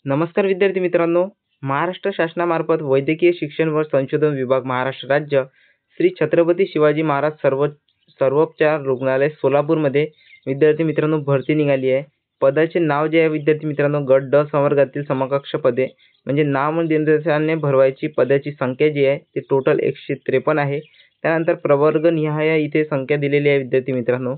नमस्कार विद्यार्थी मित्रांनो, महाराष्ट्र शासनामार्फत वैद्यकीय शिक्षण व संशोधन विभाग महाराष्ट्र राज्य श्री छत्रपती शिवाजी महाराज सर्वोपचार रुग्णालय सोलापूरमध्ये विद्यार्थी मित्रांनो भरती निघाली आहे। पदाचे नाव जे आहे विद्यार्थी मित्रांनो गट ड संवर्गातील समकक्ष पदे म्हणजे नामनिर्देशाने भरवायची पदाची संख्या जी आहे ती टोटल 153 आहे। त्यानंतर प्रवर्ग निहाय इथे संख्या दिलेली आहे विद्यार्थी मित्रांनो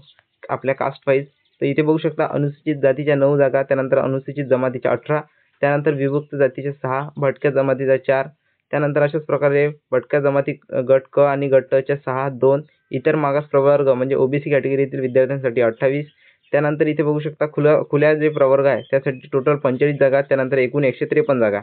आपल्या कास्ट वाईज। तर इथे बघू शकता अनुसूचित जातीच्या 9 जागा, त्यानंतर अनुसूचित जमातीच्या 18, त्यानंतर विभक्त जातीच्या 6, भटक्या जमातीच्या 4, त्यानंतर अशाच प्रकारे भटक्या जमाती गट क आणि गट ट च्या 6, 2 इतर मागास प्रवर्ग म्हणजे ओबीसी कॅटेगरीतील विद्यार्थ्यांसाठी 28, त्यानंतर इथे बघू शकता खुल्या जे प्रवर्ग आहे त्यासाठी टोटल 45 जागा, त्यानंतर एकूण 153 जागा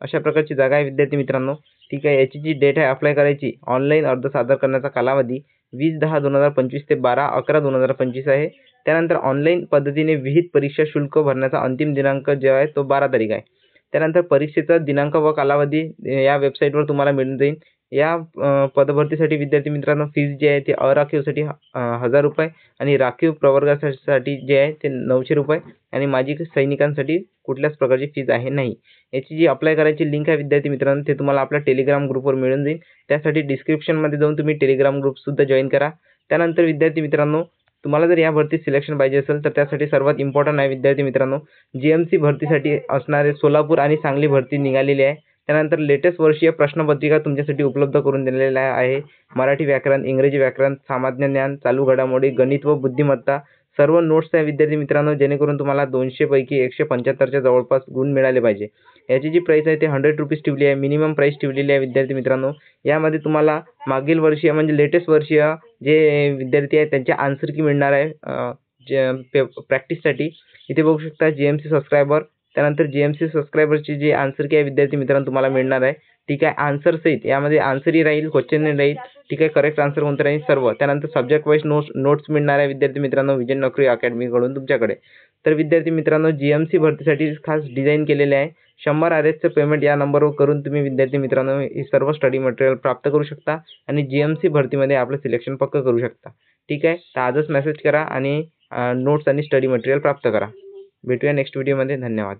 अशा प्रकारची जागा आहे विद्यार्थी मित्रांनो। ठीक आहे, याची जी डेट आहे अप्लाय करायची ऑनलाईन अर्ज सादर करण्याचा कालावधी 20/10/2025 ते 12/11/2025 आहे। त्यानंतर ऑनलाईन पद्धतीने विहित परीक्षा शुल्क भरण्याचा अंतिम दिनांक जो आहे तो 12 तारीख आहे। त्यानंतर परीक्षेचा दिनांक व कालावधी या वेबसाईटवर तुम्हाला मिळून जाईल। या पदभरतीसाठी विद्यार्थी मित्रांनो फीस जी आहे ती अराखीवसाठी 1000 रुपये आणि राखीव प्रवर्गासाठी जे आहे ते 900 रुपये आणि माजी सैनिकांसाठी कुठल्याच प्रकारची फीस आहे नाही। याची जी अप्लाय करायची लिंक आहे विद्यार्थी मित्रांनो ते तुम्हाला आपल्या टेलिग्राम ग्रुपवर मिळून जाईल। त्यासाठी डिस्क्रिप्शनमध्ये जाऊन तुम्ही टेलिग्राम ग्रुप सुद्धा जॉईन करा। त्यानंतर विद्यार्थी मित्रांनो तुम्हाला जर या भरतीत सिलेक्शन पाहिजे असेल तर त्यासाठी सर्वात इम्पॉर्टंट आहे विद्यार्थी मित्रांनो जीएमसी भरतीसाठी असणारे सोलापूर आणि सांगली भरती निघालेली आहे। त्यानंतर लेटेस्ट वर्षीय प्रश्नपत्रिका तुमच्यासाठी उपलब्ध करून दिलेल्या आहे। मराठी व्याकरण, इंग्रजी व्याकरण, सामान्य ज्ञान, चालू घडामोडी, गणित व बुद्धिमत्ता सर्व नोट्स आहे विद्यार्थी मित्रांनो जेणेकरून तुम्हाला 200 पैकी 175 च्या जवळपास गुण मिळाले पाहिजे। याची जी प्राइस आहे ते 100 रुपीज ठेवली आहे, मिनिमम प्राइस ठेवलेली आहे विद्यार्थी मित्रांनो। यामध्ये तुम्हाला मागील वर्षीय म्हणजे लेटेस्ट वर्षीय जे विद्यार्थी आहेत त्यांचे आन्सर की मिळणार आहे जे प्रॅक्टिससाठी। इथे बघू शकता जीएमसी सबस्क्रायबर, त्यानंतर जीएमसी सबस्क्रायबरची जी आन्सर की आहे विद्यार्थी मित्रांनो तुम्हाला मिळणार आहे। ठीक आहे, आन्सर सहित यामध्ये आन्सरही राहील, क्वेश्चन राहील। ठीक आहे, करेक्ट आन्सर कोणतं राहील सर्व। त्यानंतर सब्जेक्ट वाईज नोट्स मिळणार आहे विद्यार्थी मित्रांनो विजय नोकरी अकॅडमीकडून तुमच्याकडे। तर विद्यार्थी मित्रांनो जीएमसी भरतीसाठी खास डिझाईन केलेले आहे। 100 RSचं पेमेंट या नंबरवर करून तुम्ही विद्यार्थी मित्रांनो ही सर्व स्टडी मटेरियल प्राप्त करू शकता आणि जीएमसी भरतीमध्ये आपलं सिलेक्शन पक्क करू शकता। ठीक आहे, तर आजच मेसेज करा आणि नोट्स आणि स्टडी मटेरियल प्राप्त करा। भेटूया नेक्स्ट व्हिडिओमध्ये। धन्यवाद।